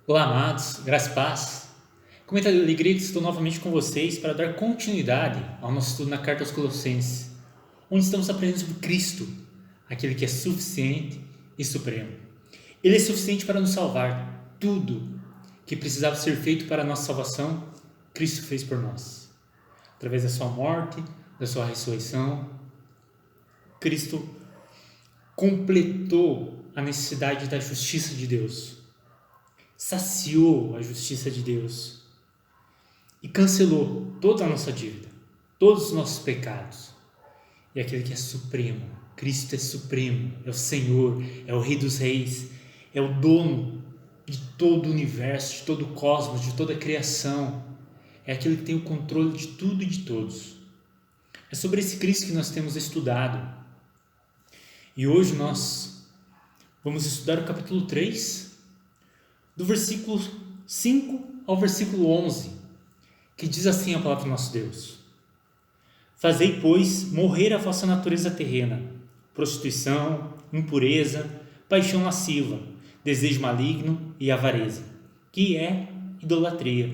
Olá, amados, graça e paz. Com muita alegria que estou novamente com vocês para dar continuidade ao nosso estudo na Carta aos Colossenses, onde estamos aprendendo sobre Cristo, aquele que é suficiente e supremo. Ele é suficiente para nos salvar. Tudo que precisava ser feito para a nossa salvação, Cristo fez por nós. Através da sua morte, da sua ressurreição, Cristo completou a necessidade da justiça de Deus, saciou a justiça de Deus e cancelou toda a nossa dívida, todos os nossos pecados. E aquele que é supremo, Cristo é supremo, é o Senhor, é o Rei dos Reis, é o dono de todo o universo, de todo o cosmos, de toda a criação. É aquele que tem o controle de tudo e de todos. É sobre esse Cristo que nós temos estudado. E hoje nós vamos estudar o capítulo 3, do versículo 5 ao versículo 11, que diz assim a palavra do nosso Deus: Fazei, pois, morrer a vossa natureza terrena, prostituição, impureza, paixão lasciva, desejo maligno e avareza, que é idolatria.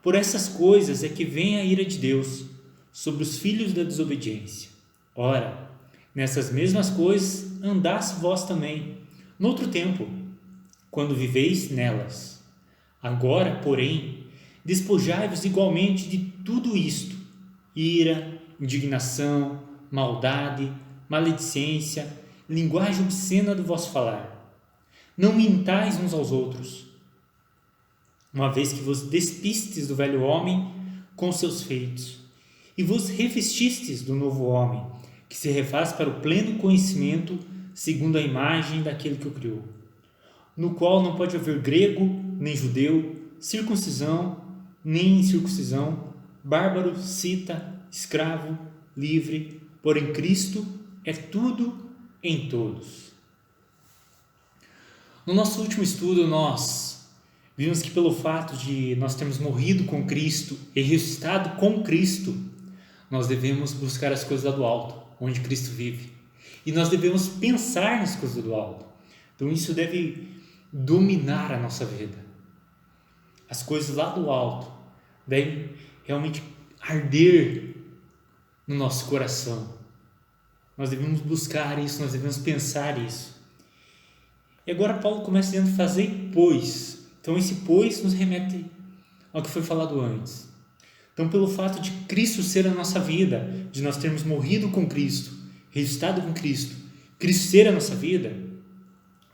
Por essas coisas é que vem a ira de Deus sobre os filhos da desobediência. Ora, nessas mesmas coisas andaste vós também, noutro tempo, quando viveis nelas. Agora, porém, despojai-vos igualmente de tudo isto: ira, indignação, maldade, maledicência, linguagem obscena do vosso falar. Não mintais uns aos outros, uma vez que vos despistes do velho homem com seus feitos, e vos revestistes do novo homem, que se refaz para o pleno conhecimento, segundo a imagem daquele que o criou, no qual não pode haver grego, nem judeu, circuncisão, nem incircuncisão, bárbaro, cita, escravo, livre, porém Cristo é tudo em todos. No nosso último estudo, nós vimos que pelo fato de nós termos morrido com Cristo e ressuscitado com Cristo, nós devemos buscar as coisas lá do alto, onde Cristo vive. E nós devemos pensar nas coisas do alto. Então isso deve dominar a nossa vida. As coisas lá do alto devem realmente arder no nosso coração. Nós devemos buscar isso, nós devemos pensar isso. E agora Paulo começa dizendo: fazer pois. Então esse pois nos remete ao que foi falado antes. Então, pelo fato de Cristo ser a nossa vida, de nós termos morrido com Cristo, ressuscitado com Cristo, Cristo ser a nossa vida,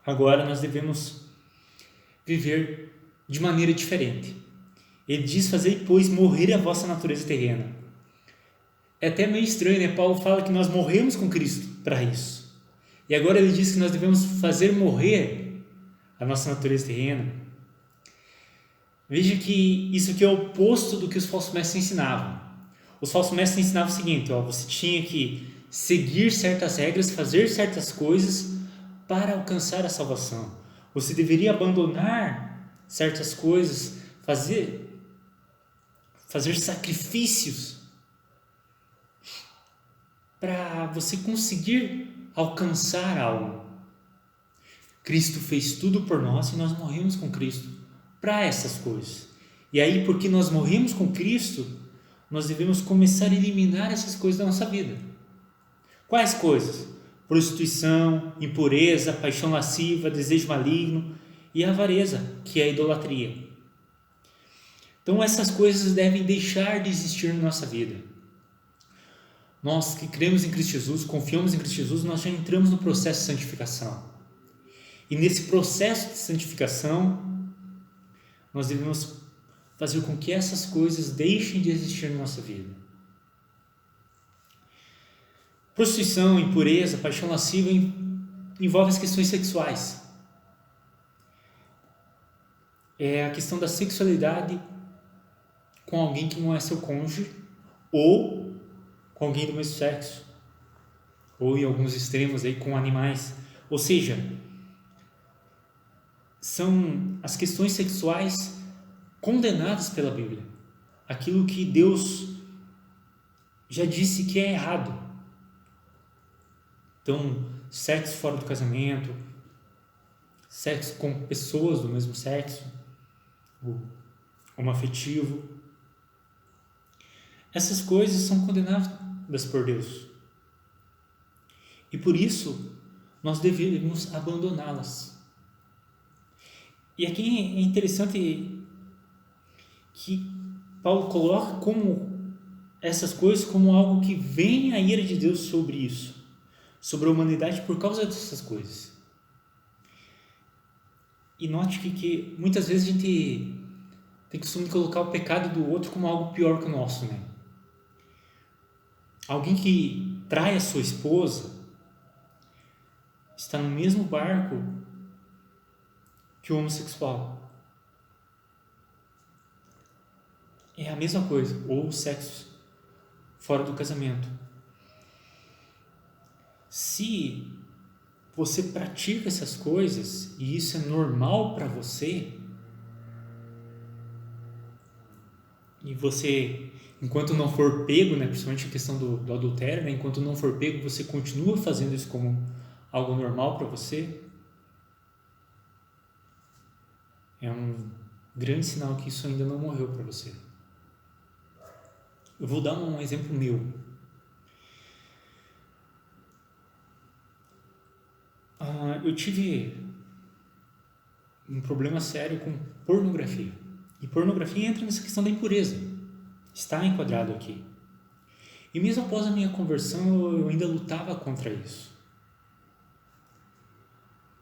agora nós devemos viver de maneira diferente. Ele diz: fazei, pois, morrer a vossa natureza terrena. É até meio estranho, né? Paulo fala que nós morremos com Cristo para isso. E agora ele diz que nós devemos fazer morrer a nossa natureza terrena. Veja que isso aqui é o oposto do que os falsos mestres ensinavam. Os falsos mestres ensinavam o seguinte: você tinha que seguir certas regras, fazer certas coisas para alcançar a salvação. Você deveria abandonar certas coisas, fazer sacrifícios para você conseguir alcançar algo. Cristo fez tudo por nós e nós morremos com Cristo para essas coisas. E aí, porque nós morremos com Cristo, nós devemos começar a eliminar essas coisas da nossa vida. Quais coisas? Prostituição, impureza, paixão lasciva, desejo maligno e avareza, que é a idolatria. Então essas coisas devem deixar de existir na nossa vida. Nós que cremos em Cristo Jesus, confiamos em Cristo Jesus, nós já entramos no processo de santificação. E nesse processo de santificação, nós devemos fazer com que essas coisas deixem de existir na nossa vida. Prostituição, impureza, paixão lasciva envolve as questões sexuais. É a questão da sexualidade com alguém que não é seu cônjuge ou com alguém do mesmo sexo, ou em alguns extremos aí com animais. Ou seja, são as questões sexuais condenadas pela Bíblia. Aquilo que Deus já disse que é errado. Então, sexo fora do casamento, sexo com pessoas do mesmo sexo, o homoafetivo. Essas coisas são condenadas por Deus. E por isso, nós devemos abandoná-las. E aqui é interessante que Paulo coloca como essas coisas como algo que vem a ira de Deus sobre isso, sobre a humanidade por causa dessas coisas. E note que muitas vezes a gente tem costume de colocar o pecado do outro como algo pior que o nosso, né? Alguém que trai a sua esposa está no mesmo barco que o homossexual. É a mesma coisa, ou o sexo fora do casamento. Se você pratica essas coisas e isso é normal para você, e você, enquanto não for pego, né, principalmente a questão do adultério, né, enquanto não for pego, você continua fazendo isso como algo normal para você, é um grande sinal que isso ainda não morreu para você. Eu vou dar um exemplo meu. Eu tive um problema sério com pornografia. E pornografia entra nessa questão da impureza. Está enquadrado aqui. E mesmo após a minha conversão, eu ainda lutava contra isso.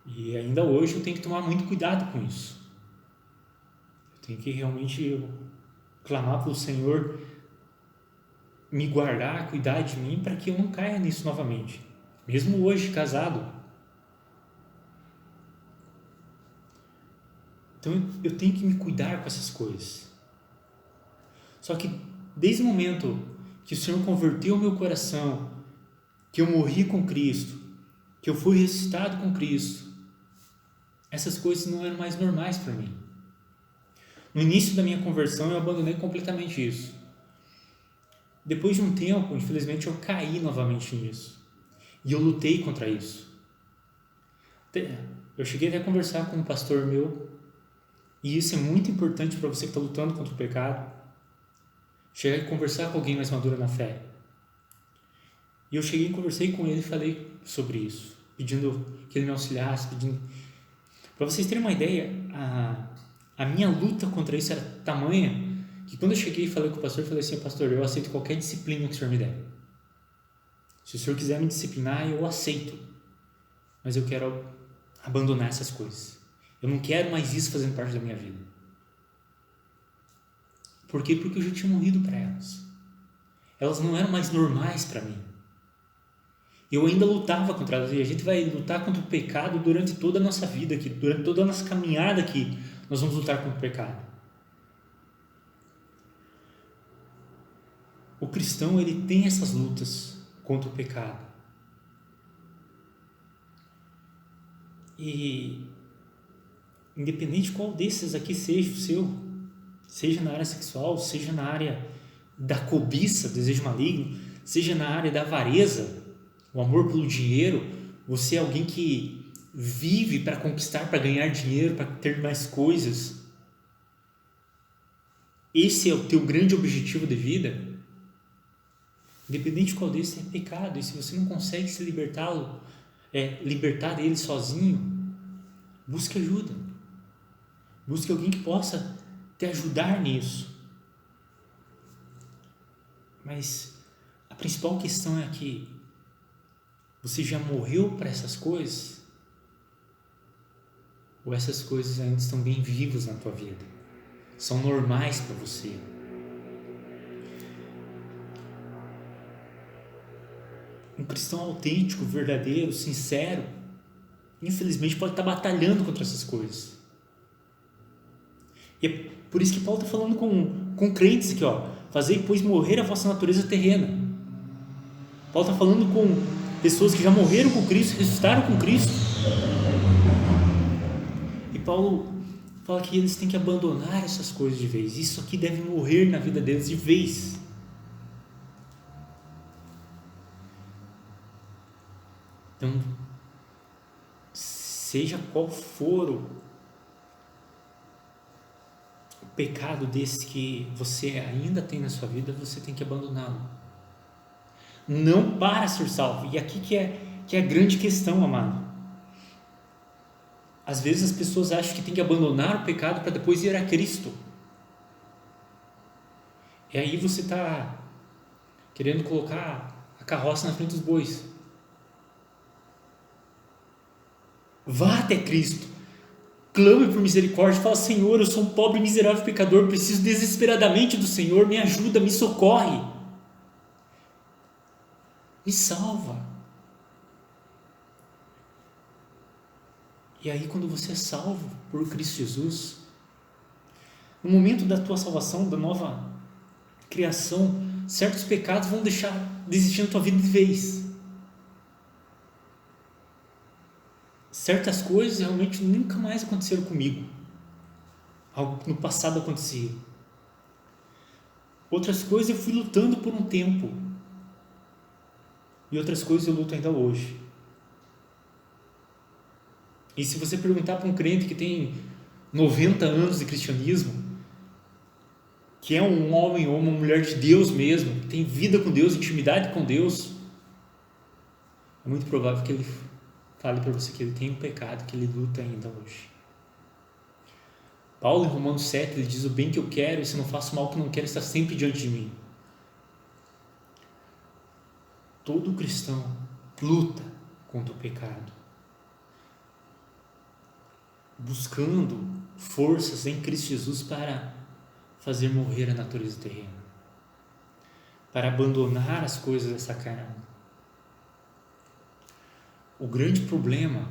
E ainda hoje eu tenho que tomar muito cuidado com isso. Eu tenho que realmente clamar para o Senhor me guardar, cuidar de mim, para que eu não caia nisso novamente. Mesmo hoje, casado. Então eu tenho que me cuidar com essas coisas. Só que desde o momento que o Senhor converteu o meu coração, que eu morri com Cristo, que eu fui ressuscitado com Cristo, essas coisas não eram mais normais para mim. No início da minha conversão eu abandonei completamente isso. Depois de um tempo, infelizmente, eu caí novamente nisso. E eu lutei contra isso. Eu cheguei até a conversar com um pastor meu, e isso é muito importante para você que está lutando contra o pecado. Chegar e conversar com alguém mais maduro na fé. E eu cheguei e conversei com ele e falei sobre isso, pedindo que ele me auxiliasse, pedindo... Para vocês terem uma ideia, a minha luta contra isso era tamanha que quando eu cheguei e falei com o pastor, eu falei assim: pastor, eu aceito qualquer disciplina que o senhor me der. Se o senhor quiser me disciplinar, eu aceito. Mas eu quero abandonar essas coisas. Eu não quero mais isso fazendo parte da minha vida. Por quê? Porque eu já tinha morrido para elas. Elas não eram mais normais para mim. Eu ainda lutava contra elas. E a gente vai lutar contra o pecado durante toda a nossa vida aqui, durante toda a nossa caminhada aqui. Nós vamos lutar contra o pecado. O cristão, ele tem essas lutas contra o pecado. E independente de qual desses aqui seja o seu, seja na área sexual, seja na área da cobiça, desejo maligno, seja na área da avareza, o amor pelo dinheiro, você é alguém que vive para conquistar, para ganhar dinheiro, para ter mais coisas. Esse é o teu grande objetivo de vida. Independente de qual desses, é pecado. E se você não consegue se libertar dele sozinho, busque ajuda. Busque alguém que possa te ajudar nisso. Mas a principal questão é que você já morreu para essas coisas? Ou essas coisas ainda estão bem vivas na tua vida? São normais para você? Um cristão autêntico, verdadeiro, sincero, infelizmente pode estar batalhando contra essas coisas. E é por isso que Paulo está falando com crentes aqui, ó. Fazei, pois, morrer a vossa natureza terrena. Paulo está falando com pessoas que já morreram com Cristo, ressuscitaram com Cristo. E Paulo fala que eles têm que abandonar essas coisas de vez. Isso aqui deve morrer na vida deles de vez. Então, seja qual for o pecado desse que você ainda tem na sua vida, você tem que abandoná-lo. Não para ser salvo. E aqui que é a grande questão, amado. Às vezes as pessoas acham que tem que abandonar o pecado para depois ir a Cristo. E aí você está querendo colocar a carroça na frente dos bois. Vá até Cristo. Clame por misericórdia. Fala: Senhor, eu sou um pobre, miserável pecador. Preciso desesperadamente do Senhor. Me ajuda, me socorre. Me salva. E aí, quando você é salvo por Cristo Jesus, no momento da tua salvação, da nova criação, certos pecados vão deixar de existir na tua vida de vez. Certas coisas realmente nunca mais aconteceram comigo. Algo que no passado acontecia. Outras coisas eu fui lutando por um tempo. E outras coisas eu luto ainda hoje. E se você perguntar para um crente que tem 90 anos de cristianismo, que é um homem ou uma mulher de Deus mesmo, que tem vida com Deus, intimidade com Deus, é muito provável que ele fale para você que ele tem um pecado, que ele luta ainda hoje. Paulo, em Romanos 7, ele diz: o bem que eu quero, e se não faço o mal que não quero, está sempre diante de mim. Todo cristão luta contra o pecado, buscando forças em Cristo Jesus para fazer morrer a natureza terrena, para abandonar as coisas dessa carne. O grande problema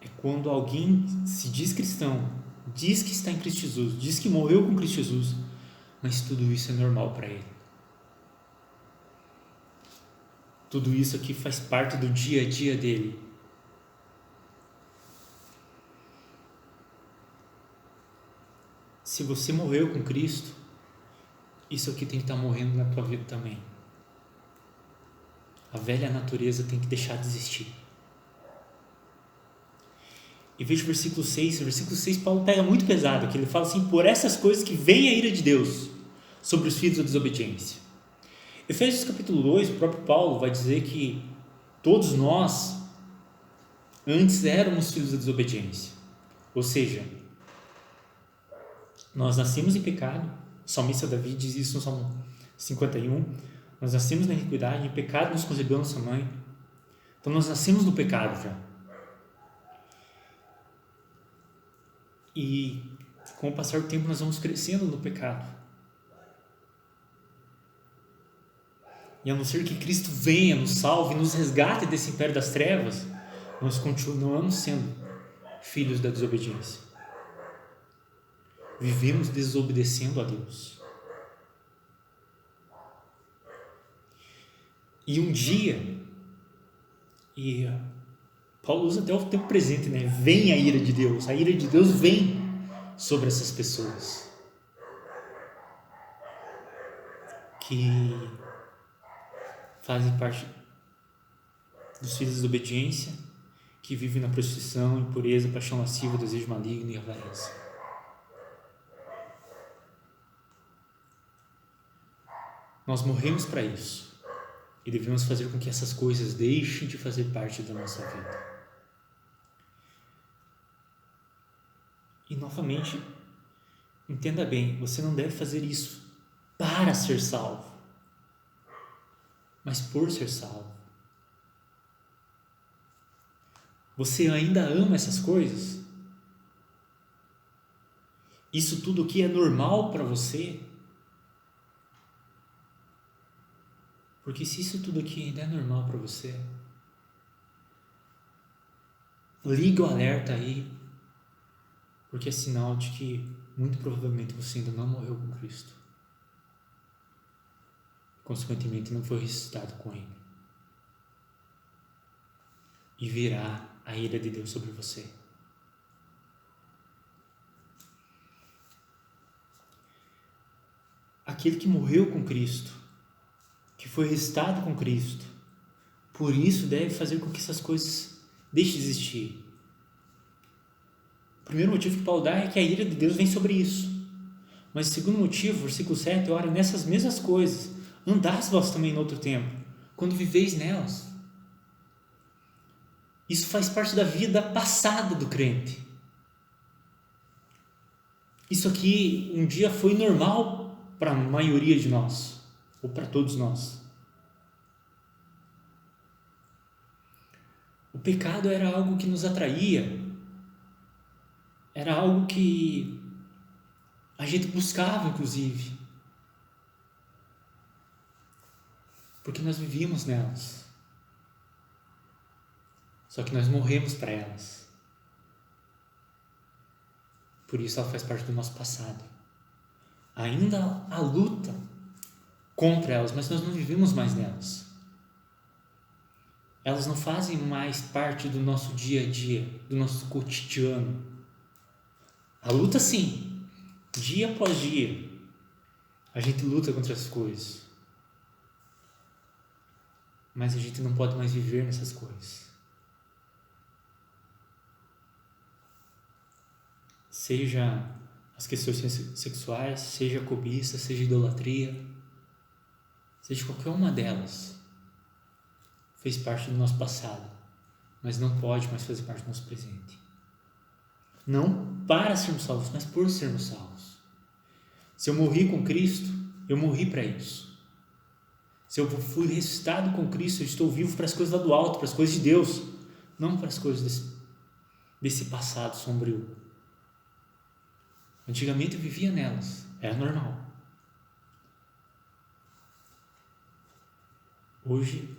é quando alguém se diz cristão, diz que está em Cristo Jesus, diz que morreu com Cristo Jesus, mas tudo isso é normal para ele. Tudo isso aqui faz parte do dia a dia dele. Se você morreu com Cristo, isso aqui tem que estar morrendo na tua vida também. A velha natureza tem que deixar de existir. E veja o versículo 6. O versículo 6 Paulo pega muito pesado, que ele fala assim: por essas coisas que vem a ira de Deus sobre os filhos da desobediência. Efésios capítulo 2, o próprio Paulo vai dizer que todos nós antes éramos filhos da desobediência. Ou seja, nós nascemos em pecado. O salmista Davi diz isso no Salmo 51. Nós nascemos na iniquidade, em pecado nos concebeu nossa mãe. Então nós nascemos no pecado já. E com o passar do tempo nós vamos crescendo no pecado. E a não ser que Cristo venha, nos salve, nos resgate desse império das trevas, nós continuamos sendo filhos da desobediência. Vivemos desobedecendo a Deus. E um dia, e Paulo usa até o tempo presente, né? Vem a ira de Deus. A ira de Deus vem sobre essas pessoas que fazem parte dos filhos da desobediência, que vivem na prostituição, impureza, paixão lasciva, desejo maligno e avareza. Nós morremos para isso e devemos fazer com que essas coisas deixem de fazer parte da nossa vida. E novamente, entenda bem, você não deve fazer isso para ser salvo, mas por ser salvo. Você ainda ama essas coisas? Isso tudo aqui é normal para você? Porque se isso tudo aqui ainda é normal para você, liga o alerta aí, porque é sinal de que muito provavelmente você ainda não morreu com Cristo. Consequentemente, não foi ressuscitado com Ele. E virá a ira de Deus sobre você. Aquele que morreu com Cristo, que foi ressuscitado com Cristo, por isso deve fazer com que essas coisas deixe de existir. O primeiro motivo que Paulo dá é que a ira de Deus vem sobre isso. Mas o segundo motivo, versículo 7, ora, nessas mesmas coisas, andais vós também no outro tempo, quando viveis nelas. Isso faz parte da vida passada do crente. Isso aqui um dia foi normal para a maioria de nós, ou para todos nós. O pecado era algo que nos atraía, era algo que a gente buscava, inclusive, porque nós vivíamos nelas. Só que nós morremos para elas. Por isso ela faz parte do nosso passado. Ainda há luta contra elas, mas nós não vivemos mais nelas. Elas não fazem mais parte do nosso dia a dia, do nosso cotidiano. A luta sim, dia após dia, a gente luta contra as coisas. Mas a gente não pode mais viver nessas coisas. Seja as questões sexuais, seja a cobiça, seja a idolatria, seja qualquer uma delas, fez parte do nosso passado, mas não pode mais fazer parte do nosso presente. Não para sermos salvos, mas por sermos salvos. Se eu morri com Cristo, eu morri para isso. Se eu fui ressuscitado com Cristo, eu estou vivo para as coisas lá do alto, para as coisas de Deus, não para as coisas desse passado sombrio. Antigamente eu vivia nelas, era normal. Hoje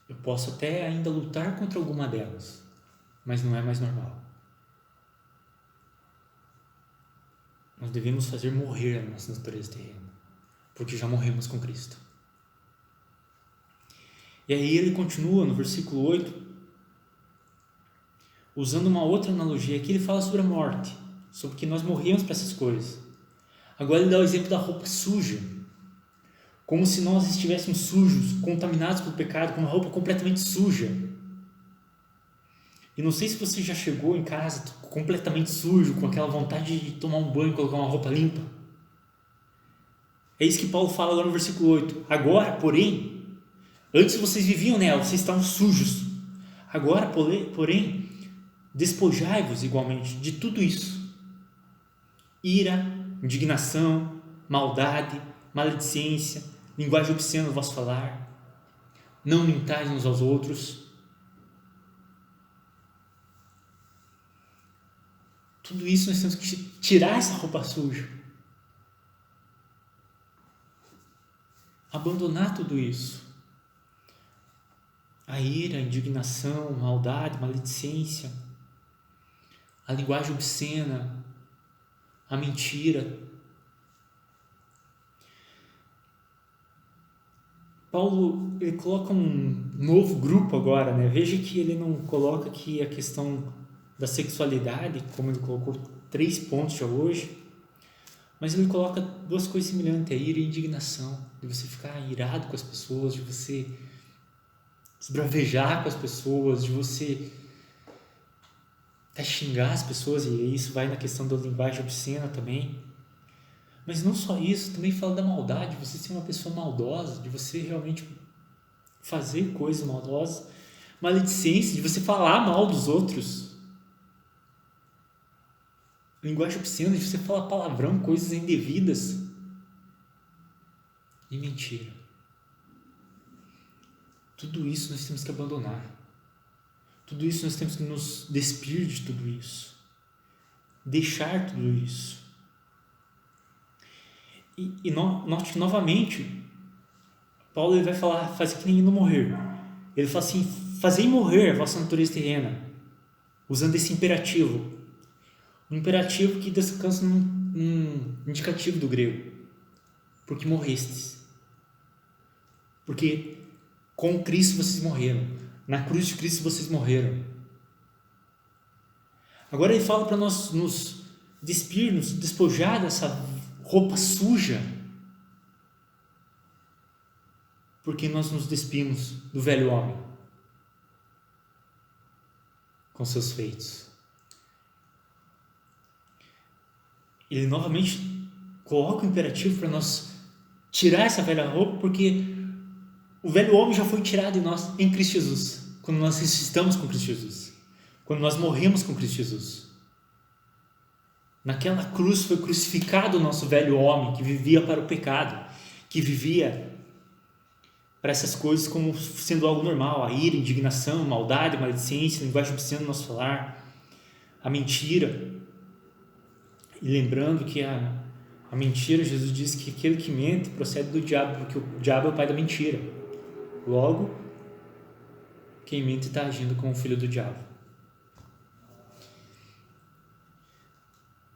eu posso até ainda lutar contra alguma delas, mas não é mais normal. Nós devemos fazer morrer a nossa natureza terrena, porque já morremos com Cristo. E aí ele continua no versículo 8, usando uma outra analogia. Aqui ele fala sobre a morte, sobre que nós morremos para essas coisas. Agora ele dá o exemplo da roupa suja, como se nós estivéssemos sujos, contaminados pelo pecado, com uma roupa completamente suja. E não sei se você já chegou em casa completamente sujo, com aquela vontade de tomar um banho, colocar uma roupa limpa. É isso que Paulo fala agora no versículo 8. Agora, porém, antes vocês viviam nela, vocês estavam sujos. Agora, porém, despojai-vos igualmente de tudo isso: ira, indignação, maldade, maledicência, linguagem obscena no vosso falar. Não mintais uns aos outros. Tudo isso nós temos que tirar essa roupa suja. Abandonar tudo isso. A ira, a indignação, a maldade, a maledicência, a linguagem obscena, a mentira. Paulo ele coloca um novo grupo agora, né? Veja que ele não coloca aqui a questão da sexualidade, como ele colocou 3 pontos já hoje, mas ele coloca 2 coisas semelhantes: a ira e a indignação, de você ficar irado com as pessoas, de você esbravejar com as pessoas, de você até xingar as pessoas, e isso vai na questão da linguagem obscena também. Mas não só isso, também fala da maldade, de você ser uma pessoa maldosa, de você realmente fazer coisas maldosas, maledicência, de você falar mal dos outros, linguagem obscena, de você falar palavrão, coisas indevidas, e mentira. Tudo isso nós temos que abandonar. Tudo isso nós temos que nos despir de tudo isso. Deixar tudo isso. E note novamente, Paulo ele vai falar, fazer que ninguém não morrer. Ele fala assim, fazei morrer a vossa natureza terrena, usando esse imperativo. Um imperativo que descansa num indicativo do grego. Porque morrestes. Porque com Cristo vocês morreram. Na cruz de Cristo vocês morreram. Agora ele fala para nós nos despir, nos despojar dessa roupa suja. Porque nós nos despimos do velho homem. com seus feitos. Ele novamente coloca o imperativo para nós tirar essa velha roupa, porque o velho homem já foi tirado de nós em Cristo Jesus, quando nós ressuscitamos com Cristo Jesus, quando nós morremos com Cristo Jesus. Naquela cruz foi crucificado o nosso velho homem, que vivia para o pecado, que vivia para essas coisas como sendo algo normal, a ira, a indignação, a maldade, a maledicência, a linguagem obscena do nosso falar, a mentira. E lembrando que a mentira, Jesus diz que aquele que mente procede do diabo, porque o diabo é o pai da mentira. Logo, quem mente está agindo como filho do diabo.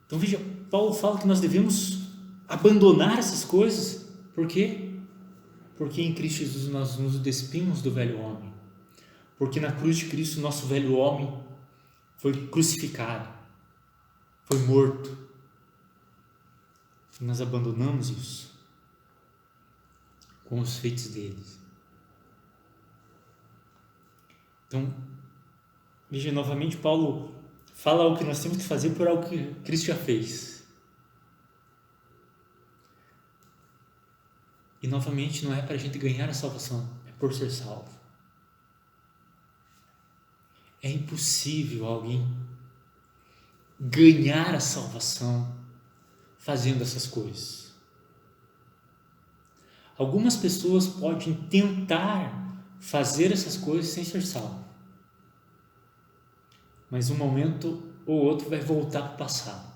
Então veja, Paulo fala que nós devemos abandonar essas coisas. Por quê? Porque em Cristo Jesus nós nos despimos do velho homem. Porque na cruz de Cristo nosso velho homem foi crucificado, foi morto. E nós abandonamos isso com os feitos deles. Então, veja, novamente Paulo fala o que nós temos que fazer por algo que Cristo já fez. E novamente não é para a gente ganhar a salvação, é por ser salvo. É impossível alguém ganhar a salvação fazendo essas coisas. Algumas pessoas podem tentar fazer essas coisas sem ser salvo, mas um momento ou outro vai voltar para o passado.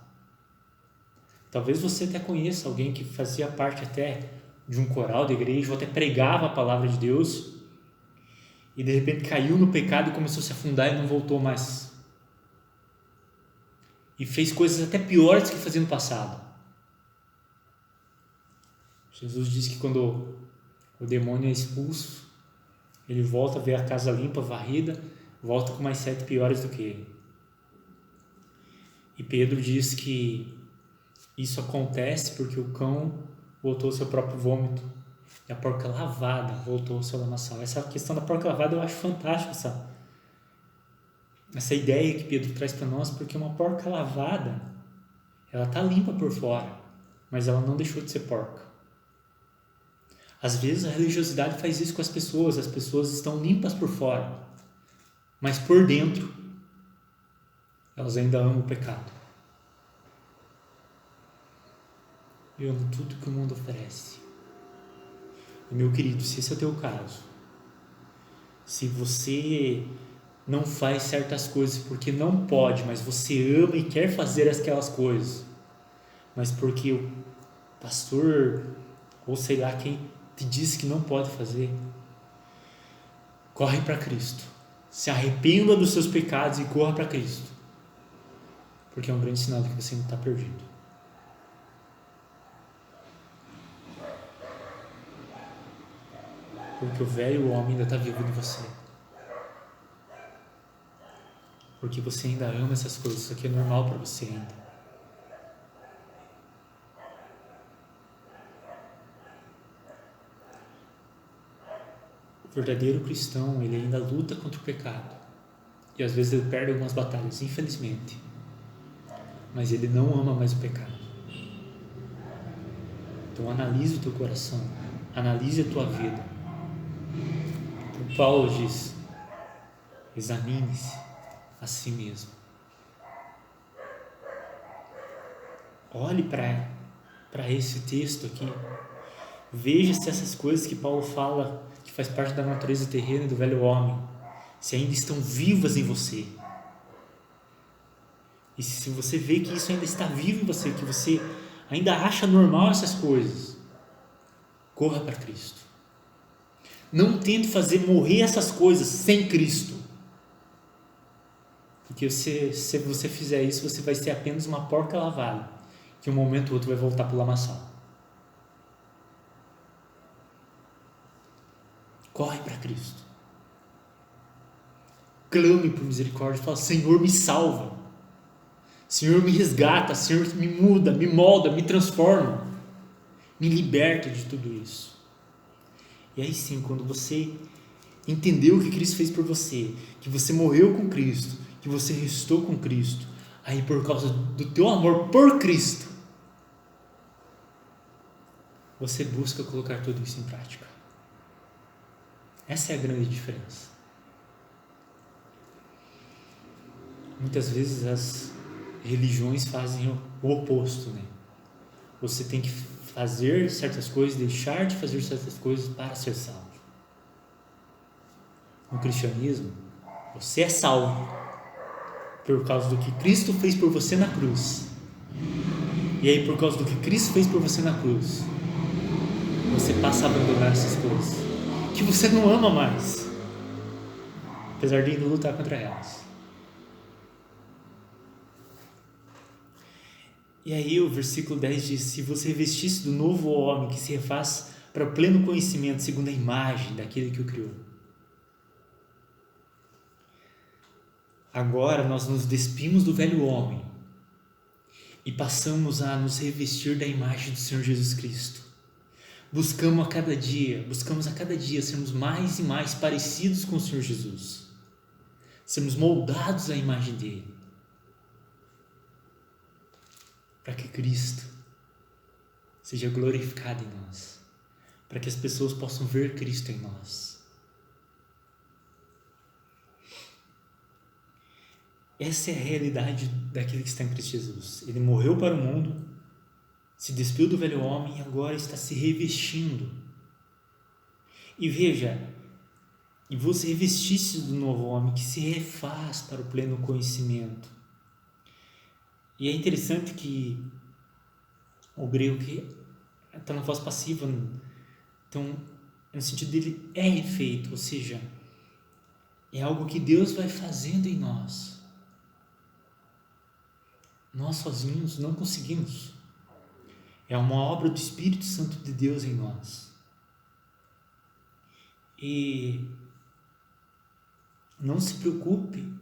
Talvez você até conheça alguém que fazia parte até de um coral da igreja, ou até pregava a palavra de Deus, e de repente caiu no pecado e começou a se afundar e não voltou mais. E fez coisas até piores que fazia no passado. Jesus diz que quando o demônio é expulso, ele volta a ver a casa limpa, varrida, volta com mais 7 piores do que ele. E Pedro diz que isso acontece porque o cão voltou ao seu próprio vômito e a porca lavada voltou ao seu lamaçal. Essa questão da porca lavada eu acho fantástica, essa ideia que Pedro traz para nós, porque uma porca lavada, ela está limpa por fora, mas ela não deixou de ser porca. Às vezes a religiosidade faz isso com as pessoas estão limpas por fora, mas por dentro elas ainda amam o pecado. E amam tudo que o mundo oferece. E meu querido, se esse é o teu caso, se você não faz certas coisas porque não pode, mas você ama e quer fazer aquelas coisas, mas porque o pastor, ou sei lá quem, te disse que não pode fazer, corre para Cristo. Se arrependa dos seus pecados e corra para Cristo, porque é um grande sinal de que você não está perdido. Porque o velho homem ainda está vivo em você. Porque você ainda ama essas coisas, isso aqui é normal para você ainda. O verdadeiro cristão, ele ainda luta contra o pecado. E às vezes ele perde algumas batalhas, infelizmente. Mas ele não ama mais o pecado. Então analise o teu coração, analise a tua vida. O Paulo diz: examine-se a si mesmo. Olhe para esse texto aqui. Veja se essas coisas que Paulo fala, que faz parte da natureza terrena do velho homem, se ainda estão vivas em você. E se você vê que isso ainda está vivo em você, que você ainda acha normal essas coisas, corra para Cristo. Não tente fazer morrer essas coisas sem Cristo. Porque se você fizer isso, você vai ser apenas uma porca lavada, que um momento ou outro vai voltar para o lamaçal. Corre para Cristo. Clame por misericórdia. Fala: Senhor, me salva. Senhor, me resgata. Senhor, me muda, me molda, me transforma. Me liberta de tudo isso. E aí sim, quando você entendeu o que Cristo fez por você, que você morreu com Cristo, que você ressuscitou com Cristo, aí por causa do teu amor por Cristo, você busca colocar tudo isso em prática. Essa é a grande diferença. Muitas vezes as religiões fazem o oposto, né? Você tem que fazer certas coisas, deixar de fazer certas coisas para ser salvo. No cristianismo, você é salvo por causa do que Cristo fez por você na cruz. E aí, por causa do que Cristo fez por você na cruz, você passa a abandonar essas coisas que você não ama mais, apesar de ainda lutar contra elas. E aí o versículo 10 diz: se você revestisse do novo homem que se refaz para o pleno conhecimento segundo a imagem daquele que o criou. Agora nós nos despimos do velho homem e passamos a nos revestir da imagem do Senhor Jesus Cristo. Buscamos a cada dia sermos mais e mais parecidos com o Senhor Jesus, sermos moldados à imagem dele, para que Cristo seja glorificado em nós, para que as pessoas possam ver Cristo em nós. Essa é a realidade daquele que está em Cristo Jesus. Ele morreu para o mundo, se despiu do velho homem e agora está se revestindo. E veja, e você revestisse do novo homem que se refaz para o pleno conhecimento. E é interessante que o grego que está na voz passiva, então, no sentido dele é feito, ou seja, é algo que Deus vai fazendo em nós. Nós sozinhos não conseguimos. É uma obra do Espírito Santo de Deus em nós. E não se preocupe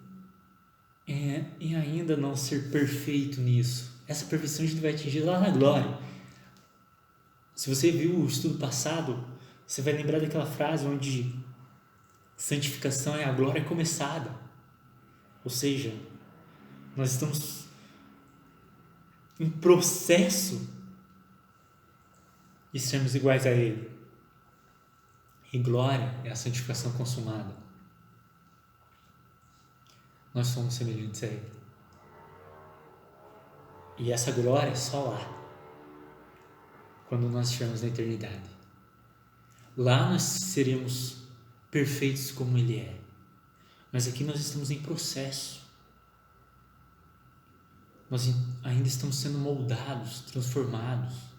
em ainda não ser perfeito nisso. Essa perfeição a gente vai atingir lá na glória. Se você viu o estudo passado, você vai lembrar daquela frase onde santificação é a glória começada. Ou seja, nós estamos em processo de sermos iguais a Ele. E glória é a santificação consumada. Nós somos semelhantes a Ele. E essa glória é só lá, quando nós estivermos na eternidade. Lá nós seremos perfeitos como Ele é. Mas aqui nós estamos em processo. Nós ainda estamos sendo moldados, transformados.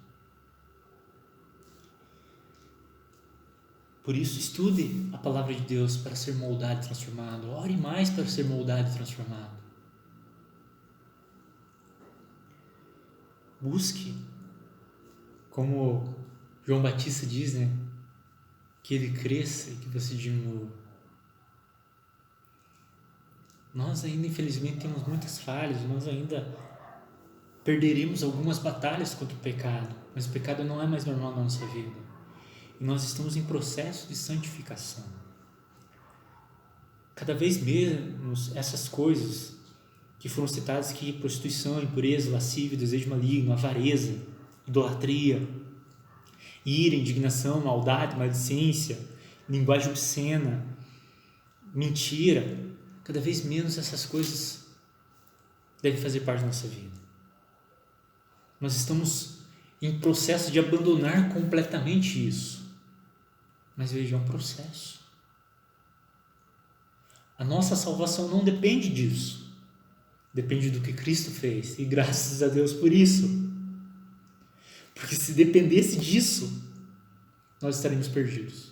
Por isso, estude a palavra de Deus para ser moldado e transformado. Ore mais para ser moldado e transformado. Busque, como João Batista diz, né? Que ele cresça e que você diminua. Nós ainda, infelizmente, temos muitas falhas, nós ainda perderemos algumas batalhas contra o pecado, mas o pecado não é mais normal na nossa vida. E nós estamos em processo de santificação. Cada vez menos essas coisas que foram citadas aqui, prostituição, impureza, lascívia, desejo maligno, avareza, idolatria, ira, indignação, maldade, maledicência, linguagem obscena, mentira. Cada vez menos essas coisas devem fazer parte da nossa vida. Nós estamos em processo de abandonar completamente isso. Mas veja, é um processo. A nossa salvação não depende disso. Depende do que Cristo fez. E graças a Deus por isso. Porque se dependesse disso, nós estaríamos perdidos.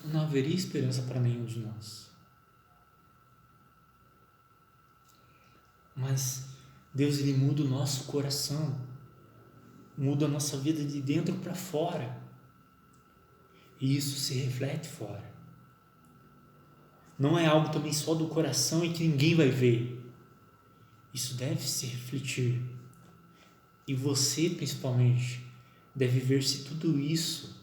Não haveria esperança para nenhum de nós. Mas Deus, Ele muda o nosso coração, muda a nossa vida de dentro para fora, e isso se reflete fora. Não é algo também só do coração e que ninguém vai ver. Isso deve se refletir, e você principalmente deve ver se tudo isso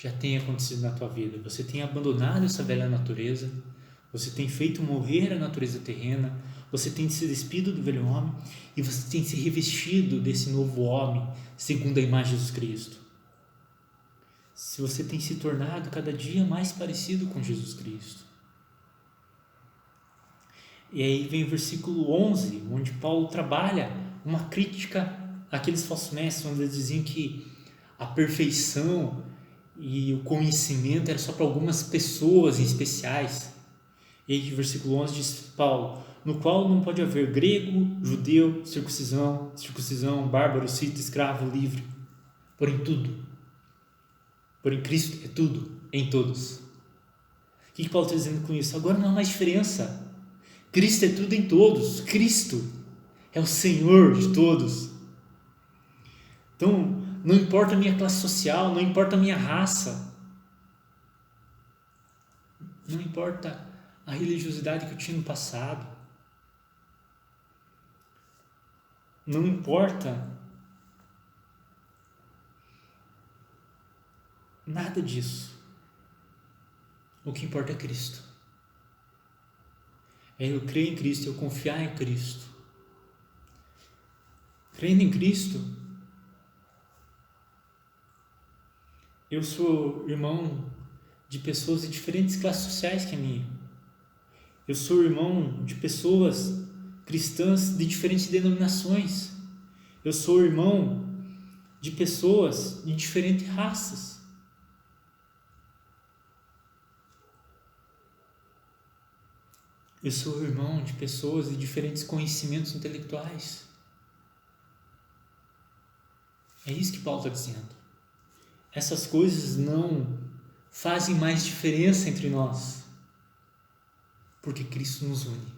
já tem acontecido na tua vida. Você tem abandonado essa velha natureza, você tem feito morrer a natureza terrena, você tem se despido do velho homem e você tem se revestido desse novo homem, segundo a imagem de Jesus Cristo. Se você tem se tornado cada dia mais parecido com Jesus Cristo. E aí vem o versículo 11, onde Paulo trabalha uma crítica àqueles falsos mestres, onde eles diziam que a perfeição e o conhecimento era só para algumas pessoas em especiais. E aí, versículo 11 diz Paulo, no qual não pode haver grego, judeu, circuncisão, bárbaro, cita, escravo, livre, porém Cristo é tudo, em todos. O que Paulo está dizendo com isso? Agora não há mais diferença. Cristo é tudo em todos. Cristo é o Senhor de todos. Então, não importa a minha classe social, não importa a minha raça, não importa a religiosidade que eu tinha no passado, não importa nada disso. O que importa é Cristo. É eu crer em Cristo, eu confiar em Cristo. Crendo em Cristo, eu sou irmão de pessoas de diferentes classes sociais que a minha. Eu sou irmão de pessoas cristãs de diferentes denominações. Eu sou irmão de pessoas de diferentes raças. Eu sou irmão de pessoas de diferentes conhecimentos intelectuais. É isso que Paulo está dizendo. Essas coisas não fazem mais diferença entre nós, porque Cristo nos une.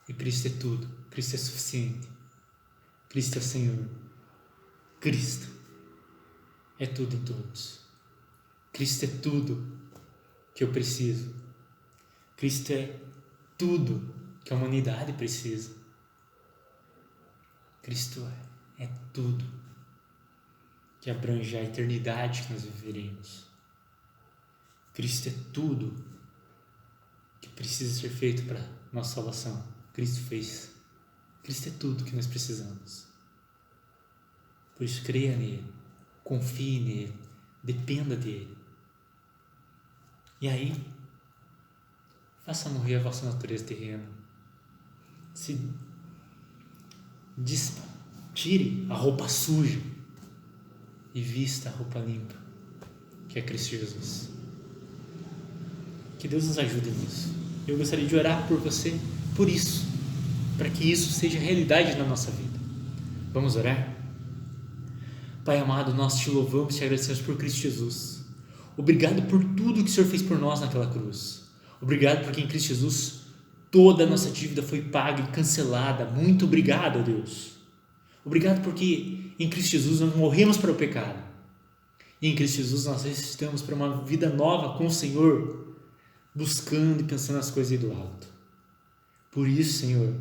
E Cristo é tudo. Cristo é suficiente. Cristo é o Senhor. Cristo é tudo em todos. Cristo é tudo que eu preciso. Cristo é tudo que a humanidade precisa. Cristo é tudo que abrange a eternidade que nós viveremos. Cristo é tudo que precisa ser feito para nossa salvação. Cristo fez. Cristo é tudo que nós precisamos. Por isso, creia nele, confie nele, dependa dele. E aí, faça morrer a vossa natureza terrena. Tire a roupa suja e vista a roupa limpa, que é Cristo Jesus. Que Deus nos ajude nisso. Eu gostaria de orar por você, por isso, para que isso seja realidade na nossa vida. Vamos orar? Pai amado, nós te louvamos e te agradecemos por Cristo Jesus. Obrigado por tudo que o Senhor fez por nós naquela cruz. Obrigado porque em Cristo Jesus toda a nossa dívida foi paga e cancelada. Muito obrigado, Deus. Obrigado porque em Cristo Jesus nós morremos para o pecado. E em Cristo Jesus nós ressuscitamos para uma vida nova com o Senhor, buscando e pensando nas coisas do alto. Por isso, Senhor,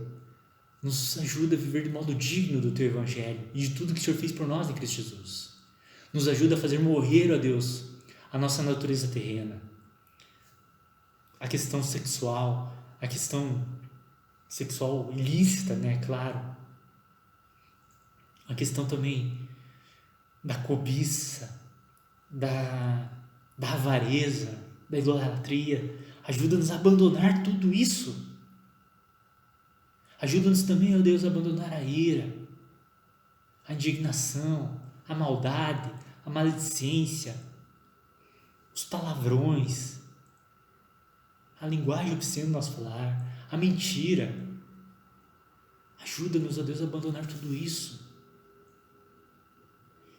nos ajuda a viver de modo digno do Teu Evangelho e de tudo que o Senhor fez por nós em Cristo Jesus. Nos ajuda a fazer morrer, ó Deus, a nossa natureza terrena. A questão sexual, ilícita, né? Claro. A questão também da cobiça, da avareza, da idolatria. Ajuda-nos a abandonar tudo isso. Ajuda-nos também, ó Deus, a abandonar a ira, a indignação, a maldade, a maledicência, os palavrões, a linguagem obscena do nosso falar, a mentira. Ajuda-nos, ó Deus, a abandonar tudo isso.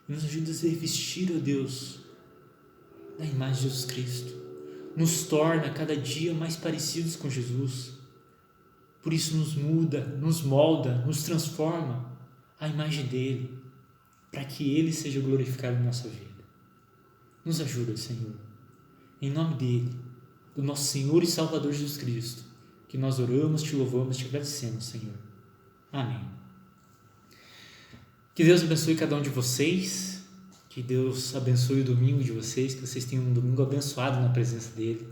E nos ajuda a se revestir, ó Deus, da imagem de Jesus Cristo. Nos torna cada dia mais parecidos com Jesus. Por isso nos muda, nos molda, nos transforma à imagem dele, para que ele seja glorificado em nossa vida. Nos ajuda, Senhor. Em nome dele, do nosso Senhor e Salvador Jesus Cristo, que nós oramos, te louvamos, te agradecemos, Senhor. Amém. Que Deus abençoe cada um de vocês, Que Deus abençoe o domingo de vocês, que vocês tenham um domingo abençoado na presença dele.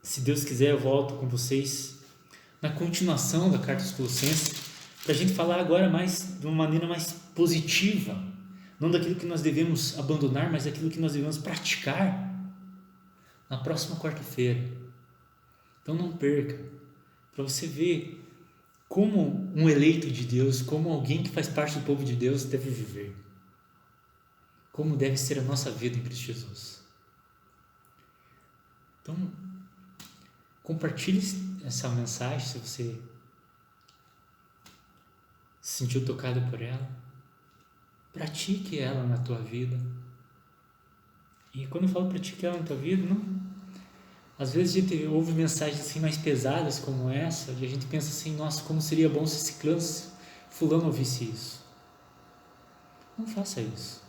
Se Deus quiser, eu volto com vocês na continuação da carta aos Colossenses, para a gente falar agora mais de uma maneira mais positiva, não daquilo que nós devemos abandonar, mas daquilo que nós devemos praticar na próxima quarta-feira. Então não perca, para você ver como um eleito de Deus, como alguém que faz parte do povo de Deus deve viver, como deve ser a nossa vida em Cristo Jesus. Então, compartilhe essa mensagem se você se sentiu tocado por ela. Pratique ela na tua vida. E quando eu falo pratique ela na tua vida, não, às vezes a gente ouve mensagens assim mais pesadas como essa e a gente pensa assim, nossa, como seria bom se ciclano, se fulano ouvisse isso. Não faça isso.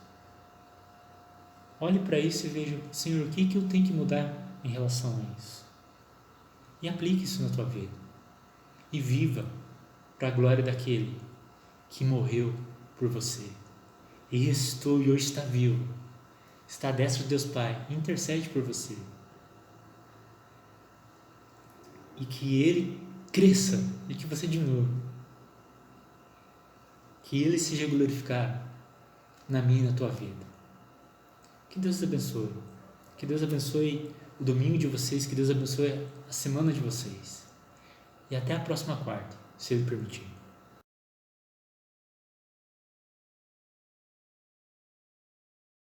Olhe para isso e veja, Senhor, o que eu tenho que mudar em relação a isso? E aplique isso na tua vida. E viva para a glória daquele que morreu por você. E ressuscitou e hoje está vivo. Está à destra de Deus Pai. Intercede por você. E que Ele cresça e que você diminua. Que Ele seja glorificado na minha e na tua vida. Que Deus te abençoe. Que Deus abençoe o domingo de vocês. Que Deus abençoe a semana de vocês. E até a próxima quarta, se Ele permitir.